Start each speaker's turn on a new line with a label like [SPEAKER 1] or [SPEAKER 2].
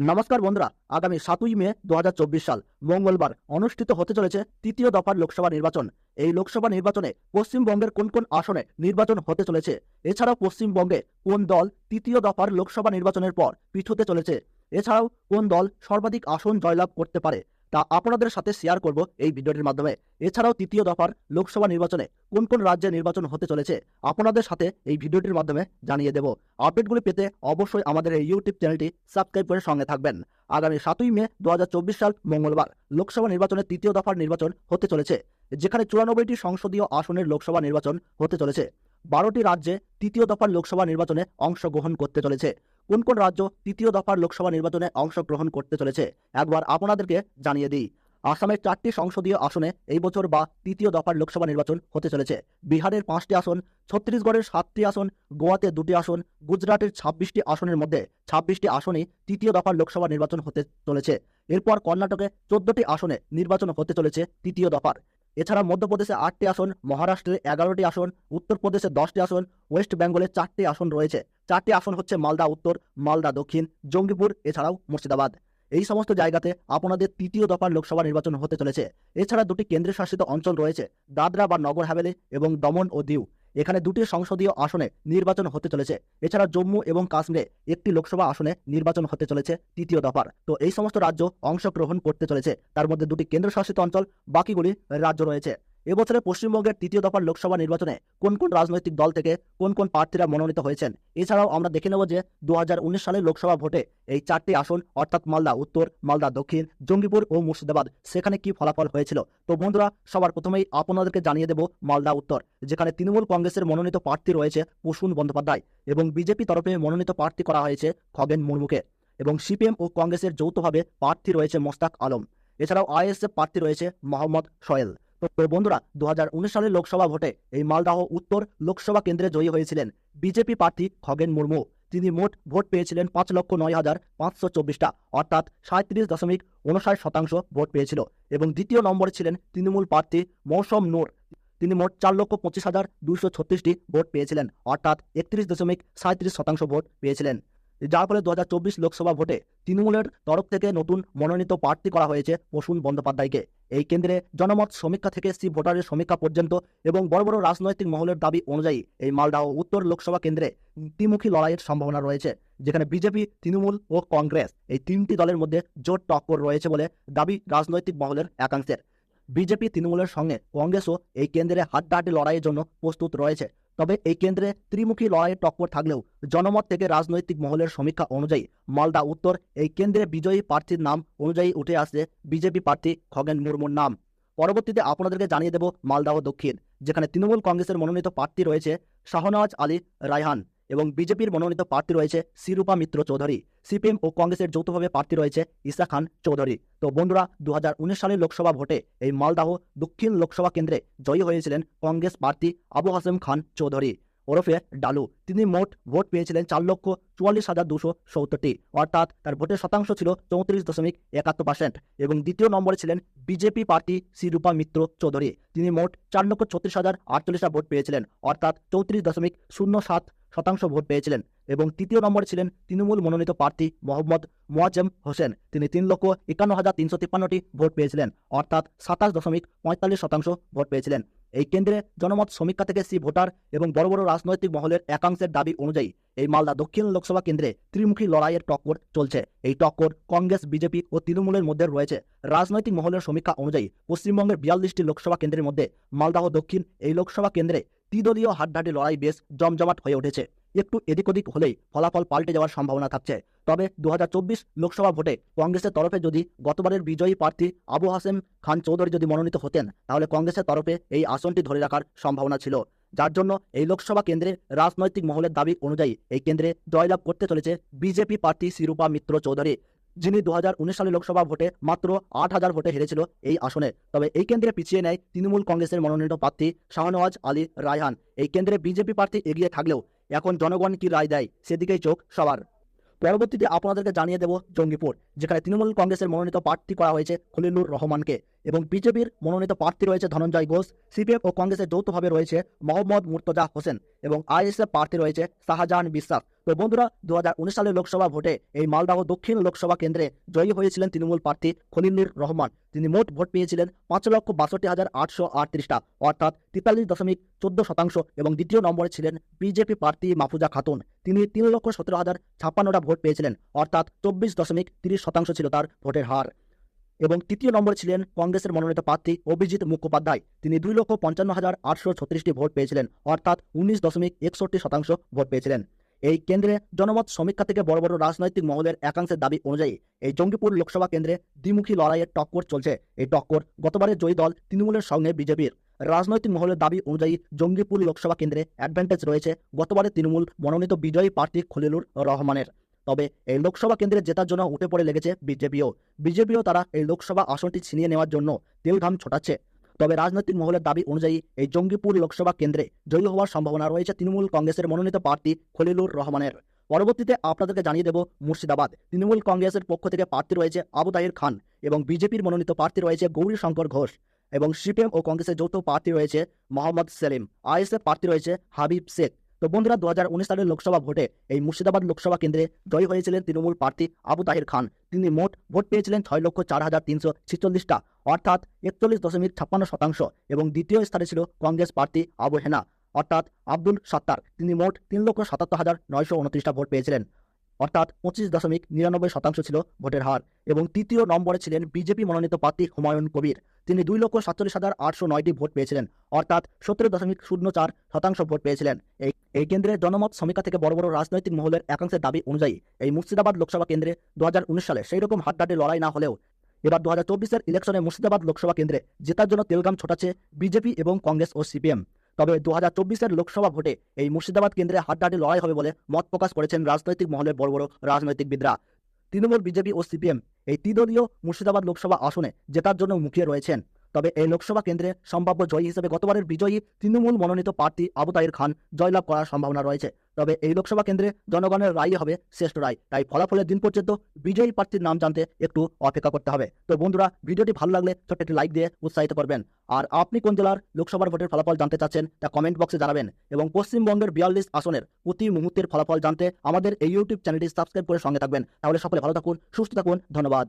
[SPEAKER 1] নমস্কার বন্ধুরা, আগামী 7ই মে 2024 সাল মঙ্গলবার অনুষ্ঠিত হতে চলেছে তৃতীয় দফার লোকসভা নির্বাচন। এই লোকসভা নির্বাচনে পশ্চিমবঙ্গের কোন কোন আসনে নির্বাচন হতে চলেছে, এছাড়াও পশ্চিমবঙ্গে কোন দল তৃতীয় দফার লোকসভা নির্বাচনের পর পিছুতে চলেছে, এছাড়াও কোন দল সর্বাধিক আসন জয়লাভ করতে পারে, তা আপনাদের সাথে শেয়ার করব এই ভিডিওটির মাধ্যমে। এছাড়াও তৃতীয় দফার লোকসভা নির্বাচনে কোন কোন রাজ্যে নির্বাচন হতে চলেছে আপনাদের সাথে এই ভিডিওটির মাধ্যমে জানিয়ে দেব। আপডেটগুলি পেতে অবশ্যই আমাদের এই ইউটিউব চ্যানেলটি সাবস্ক্রাইব করে সঙ্গে থাকবেন। আগামী 7ই মে 2024 সাল মঙ্গলবার লোকসভা নির্বাচনের তৃতীয় দফার নির্বাচন হতে চলেছে, যেখানে 94টি সংসদীয় আসনের লোকসভা নির্বাচন হতে চলেছে। 12টি রাজ্যে তৃতীয় দফার লোকসভা নির্বাচনে অংশগ্রহণ করতে চলেছে। কোন কোন রাজ্য তৃতীয় দফার লোকসভা নির্বাচনে অংশগ্রহণ করতে চলেছে একবার আপনাদেরকে জানিয়ে দিই। আসামের 4টি সংসদীয় আসনে এই বছর বা তৃতীয় দফার লোকসভা নির্বাচন হতে চলেছে। বিহারের 5টি আসন, ছত্তিশগড়ের 7টি আসন, গোয়াতে 2টি আসন, গুজরাটের 26টি আসনের মধ্যে 26টি আসনই তৃতীয় দফার লোকসভা নির্বাচন হতে চলেছে। এরপর কর্ণাটকে 14টি আসনে নির্বাচন হতে চলেছে তৃতীয় দফার। এছাড়া মধ্যপ্রদেশে 8টি আসন, মহারাষ্ট্রে 11টি আসন, উত্তরপ্রদেশে 10টি আসন, ওয়েস্ট বেঙ্গলে 4টি আসন রয়েছে। 4টি আসন হচ্ছে মালদা উত্তর, মালদা দক্ষিণ, জঙ্গিপুর, এছাড়াও মুর্শিদাবাদ। এই সমস্ত জায়গাতে আপনাদের তৃতীয় দফার লোকসভা নির্বাচন হতে চলেছে। এছাড়া 2টি কেন্দ্রশাসিত অঞ্চল রয়েছে, দাদরা বা নগর হাভেলি এবং দমন ও দিউ। এখানে 2টি সংসদীয় আসনে নির্বাচন হতে চলেছে। এছাড়া জম্মু এবং কাশ্মীরে 1টি লোকসভা আসনে নির্বাচন হতে চলেছে তৃতীয় দফার। তো এই সমস্ত রাজ্য অংশগ্রহণ করতে চলেছে, তার মধ্যে 2টি কেন্দ্রশাসিত অঞ্চল, বাকিগুলি রাজ্য রয়েছে। এবছরে পশ্চিমবঙ্গের তৃতীয় দফার লোকসভা নির্বাচনে কোন কোন রাজনৈতিক দল থেকে কোন কোন প্রার্থীরা মনোনীত হয়েছেন, এছাড়াও আমরা দেখে নেব যে 2019 সালের লোকসভা ভোটে এই 4টি আসন অর্থাৎ মালদা উত্তর, মালদা দক্ষিণ, জঙ্গিপুর ও মুর্শিদাবাদ সেখানে কি ফলাফল হয়েছিল। তো বন্ধুরা, সবার প্রথমেই আপনাদেরকে জানিয়ে দেব মালদা উত্তর, যেখানে তৃণমূল কংগ্রেসের মনোনীত প্রার্থী রয়েছে প্রসূন বন্দ্যোপাধ্যায় এবং বিজেপি তরফে মনোনীত প্রার্থী করা হয়েছে খগেন মুর্মুকে, এবং সিপিএম ও কংগ্রেসের যৌথভাবে প্রার্থী রয়েছে মোস্তাক আলম। এছাড়াও আইএসএফ প্রার্থী রয়েছে মোহাম্মদ সোহেল। তো বন্ধুরা, 2019 সালের লোকসভা ভোটে এই মালদাহ উত্তর লোকসভা কেন্দ্রে জয়ী হয়েছিলেন বিজেপি প্রার্থী খগেন মুর্মু। তিনি মোট ভোট পেয়েছিলেন 5,09,524টা, অর্থাৎ 37.59% ভোট পেয়েছিল। এবং দ্বিতীয় নম্বরে ছিলেন তৃণমূল প্রার্থী মৌসম নূর। তিনি মোট 4,25,236টি ভোট পেয়েছিলেন, অর্থাৎ 31.37% ভোট পেয়েছিলেন। যার ফলে 2024 লোকসভা ভোটে তৃণমূলের তরফ থেকে নতুন মনোনীত প্রার্থী করা হয়েছে প্রসূন বন্দ্যোপাধ্যায়কে। এই কেন্দ্রে জনমত সমীক্ষা থেকে ভোটারের সমীক্ষা পর্যন্ত এবং বড় বড় রাজনৈতিক মহলের দাবি অনুযায়ী এই মালদা ও উত্তর লোকসভা কেন্দ্রে দ্বিমুখী লড়াইয়ের সম্ভাবনা রয়েছে, যেখানে বিজেপি, তৃণমূল ও কংগ্রেস এই 3টি দলের মধ্যে জোট টক্কর রয়েছে বলে দাবি রাজনৈতিক মহলের একাংশের। বিজেপি, তৃণমূলের সঙ্গে কংগ্রেসও এই কেন্দ্রে হাড্ডাহাড্ডি লড়াইয়ের জন্য প্রস্তুত রয়েছে। তবে এই কেন্দ্রে ত্রিমুখী লড়াইয়ের টক্কর থাকলেও জনমত থেকে রাজনৈতিক মহলের সমীক্ষা অনুযায়ী মালদা উত্তর এই কেন্দ্রে বিজয়ী প্রার্থীর নাম অনুযায়ী উঠে আসছে বিজেপি প্রার্থী খগেন মুর্মুর নাম। পরবর্তীতে আপনাদেরকে জানিয়ে দেব মালদাহ দক্ষিণ, যেখানে তৃণমূল কংগ্রেসের মনোনীত প্রার্থী রয়েছে শাহনওয়াজ আলী রায়হান এবং বিজেপির মনোনীত প্রার্থী রয়েছে শিরূপা মিত্র চৌধুরী। সিপিএম ও কংগ্রেসের যৌথভাবে প্রার্থী রয়েছে ঈসা খান চৌধুরী। তো বন্ধুরা, 2019 সালের লোকসভা ভোটে এই মালদাহ দক্ষিণ লোকসভা কেন্দ্রে জয়ী হয়েছিলেন কংগ্রেস প্রার্থী আবু হাসেম খান চৌধুরী ওরফে ডালু। তিনি মোট ভোট পেয়েছিলেন 4,44,270টি, অর্থাৎ তার ভোটের শতাংশ ছিল 34.71%। এবং দ্বিতীয় নম্বরে ছিলেন বিজেপি প্রার্থী শিরূপা মিত্র চৌধুরী। তিনি মোট 4,36,048টা ভোট পেয়েছিলেন, অর্থাৎ 34.07% ভোট পেয়েছিলেন। এবং তৃতীয় নম্বরে ছিলেন তৃণমূল মনোনীত প্রার্থী মোহাম্মদ মোয়াজ্জেম হোসেন। তিনি 3,51,353টি ভোট পেয়েছিলেন, অর্থাৎ 27.45% ভোট পেয়েছিলেন। এই কেন্দ্রে জনমত সমীক্ষা থেকে ভোটার এবং বড় বড় রাজনৈতিক মহলের একাংশের দাবি অনুযায়ী এই মালদা দক্ষিণ লোকসভা কেন্দ্রে ত্রিমুখী লড়াইয়ের টক্কর চলছে। এই টক্কর কংগ্রেস, বিজেপি ও তৃণমূলের মধ্যে রয়েছে। রাজনৈতিক মহলের সমীক্ষা অনুযায়ী পশ্চিমবঙ্গের 42টি লোকসভা কেন্দ্রের মধ্যে মালদাহ দক্ষিণ এই লোকসভা কেন্দ্রে ত্রিদলীয় হাড্ডাহাড্ডি লড়াই বেশ জমজমাট হয়ে উঠেছে। একটু এদিক ওদিক হলেই ফলাফল পাল্টে যাওয়ার সম্ভাবনা থাকছে। তবে 2024 লোকসভা ভোটে কংগ্রেসের তরফে যদি গতবারের বিজয়ী প্রার্থী আবু হাসেম খান চৌধুরী যদি মনোনীত হতেন, তাহলে কংগ্রেসের তরফে এই আসনটি ধরে রাখার সম্ভাবনা ছিল। যার জন্য এই লোকসভা কেন্দ্রে রাজনৈতিক মহলের দাবি অনুযায়ী এই কেন্দ্রে জয়লাভ করতে চলেছে বিজেপি প্রার্থী শিরূপা মিত্র চৌধুরী, যিনি 2019 সালের লোকসভা ভোটে মাত্র 8,000 ভোটে হেরেছিল এই আসনে। তবে এই কেন্দ্রে পিছিয়ে নেয় তৃণমূল কংগ্রেসের মনোনীত প্রার্থী শাহনওয়াজ আলী রায়হান। এই কেন্দ্রে বিজেপি প্রার্থী এগিয়ে থাকলেও এখন জনগণ কি রায় দেয় সেদিকেই চোখ সবার। পরবর্তীতে আপনাদেরকে জানিয়ে দেব জঙ্গিপুর, যেখানে তৃণমূল কংগ্রেসের মনোনীত প্রার্থী করা হয়েছে খলিলুর রহমানকে এবং বিজেপির মনোনীত প্রার্থী রয়েছে ধনঞ্জয় ঘোষ। সিপিএম ও কংগ্রেসের যৌথভাবে রয়েছে মোহাম্মদ মুর্তজা হোসেন এবং আইএসএফ প্রার্থী রয়েছে শাহজাহান বিশ্বাস। তো বন্ধুরা, 2019 সালের লোকসভা ভোটে এই মালদহ দক্ষিণ লোকসভা কেন্দ্রে জয়ী হয়েছিলেন তৃণমূল প্রার্থী খলিলুর রহমান। তিনি মোট ভোট পেয়েছিলেন 5,62,838টা, অর্থাৎ 43.14%। এবং দ্বিতীয় নম্বরে ছিলেন বিজেপি প্রার্থী মাহফুজা খাতুন। তিনি 3,17,056টা ভোট পেয়েছিলেন, অর্থাৎ 24.30% ছিল তার ভোটের হার। এবং তৃতীয় নম্বরে ছিলেন কংগ্রেসের মনোনীত প্রার্থী অভিজিৎ মুখোপাধ্যায়। তিনি 2,55,836টি ভোট পেয়েছিলেন, অর্থাৎ 19.61% ভোট পেয়েছিলেন। এই কেন্দ্রে জনমত সমীক্ষা থেকে বড় বড় রাজনৈতিক মহলের একাংশের দাবি অনুযায়ী এই জঙ্গিপুর লোকসভা কেন্দ্রে দ্বিমুখী লড়াইয়ের টক্কর চলছে। এই টক্কর গতবারের জয়ী দল তৃণমূলের সঙ্গে বিজেপির। রাজনৈতিক মহলের দাবি অনুযায়ী জঙ্গিপুর লোকসভা কেন্দ্রে অ্যাডভান্টেজ রয়েছে গতবারের তৃণমূল মনোনীত বিজয়ী প্রার্থী খলিলুর রহমানের। তবে এই লোকসভা কেন্দ্রে জেতার জন্য উঠে পড়ে লেগেছে বিজেপিও তারা এই লোকসভা আসনটি ছিনিয়ে নেওয়ার জন্য তেলঘাম ছোটাচ্ছে। তবে রাজনৈতিক মহলের দাবি অনুযায়ী এই জঙ্গিপুর লোকসভা কেন্দ্রে জয়ী হওয়ার সম্ভাবনা রয়েছে তৃণমূল কংগ্রেসের মনোনীত প্রার্থী খলিলুর রহমানের। পরবর্তীতে আপনাদেরকে জানিয়ে দেব মুর্শিদাবাদ তৃণমূল কংগ্রেসের পক্ষ থেকে প্রার্থী রয়েছে আবু তাহির খান এবং বিজেপির মনোনীত প্রার্থী রয়েছে গৌরী শঙ্কর ঘোষ এবং সিপিএম ও কংগ্রেসের যৌথ প্রার্থী রয়েছে মোহাম্মদ সেলিম। আইএসএফ প্রার্থী রয়েছে হাবিব শেখ। তো বন্ধুরা, 2019 সালের লোকসভা ভোটে এই মুর্শিদাবাদ লোকসভা কেন্দ্রে জয়ী হয়েছিলেন তৃণমূল প্রার্থী আবু তাহির খান। তিনি মোট ভোট পেয়েছিলেন 6,04,346টা, অর্থাৎ 41.56%। এবং দ্বিতীয় স্থানে ছিল কংগ্রেস প্রার্থী আবু হেনা, অর্থাৎ আব্দুল সাত্তার। তিনি মোট 3,77,929টা ভোট পেয়েছিলেন, অর্থাৎ 25.99% ছিল ভোটের হার। এবং তৃতীয় নম্বরে ছিলেন বিজেপি মনোনীত প্রার্থী হুমায়ুন কবির। তিনি 2,47,809টি ভোট পেয়েছিলেন, অর্থাৎ 17.04% ভোট পেয়েছিলেন। এই কেন্দ্রে জনমত সমীক্ষা থেকে বড় বড় রাজনৈতিক মহলের একাংশের দাবি অনুযায়ী এই মুর্শিদাবাদ লোকসভা কেন্দ্রে 2019 সালে সেই রকম হাড্ডাহাড্ডি লড়াই না হলেও এবার 2024-এর ইলেকশনে মুর্শিদাবাদ লোকসভা কেন্দ্রে জেতার জন্য তেলঘাম ছোটাচ্ছে বিজেপি এবং কংগ্রেস ও সিপিএম। তবে 2024-এর লোকসভা ভোটে এই মুর্শিদাবাদ কেন্দ্রে হাড্ডাহাড্ডি লড়াই হবে বলে মত প্রকাশ করেছেন রাজনৈতিক মহলের বড় বড় রাজনৈতিকবিদরা। তৃণমূল, বিজেপি ও সিপিএম এই ত্রিদলীয় মুর্শিদাবাদ লোকসভা আসনে জেতার জন্য মুখিয়ে রয়েছেন। তবে এই লোকসভা কেন্দ্রে সম্ভাব্য জয়ী হিসেবে গতবারের বিজয়ী তৃণমূল মনোনীত প্রার্থী আবু তাহির খান জয়লাভ করার সম্ভাবনা রয়েছে। তবে এই লোকসভা কেন্দ্রে জনগণের রায় হবে শ্রেষ্ঠ রায়, তাই ফলাফলের দিন পর্যন্ত বিজয়ী প্রার্থীর নাম জানতে একটু অপেক্ষা করতে হবে। তো বন্ধুরা, ভিডিওটি ভালো লাগলে ছোট্ট একটি লাইক দিয়ে উৎসাহিত করবেন। আর আপনি কোন জেলার লোকসভার ভোটের ফলাফল জানতে চাচ্ছেন তা কমেন্ট বক্সে জানাবেন। এবং পশ্চিমবঙ্গের 42 আসনের প্রতি মুহূর্তের ফলাফল জানতে আমাদের এই ইউটিউব চ্যানেলটি সাবস্ক্রাইব করে সঙ্গে থাকবেন। তাহলে সকলে ভালো থাকুন, সুস্থ থাকুন। ধন্যবাদ।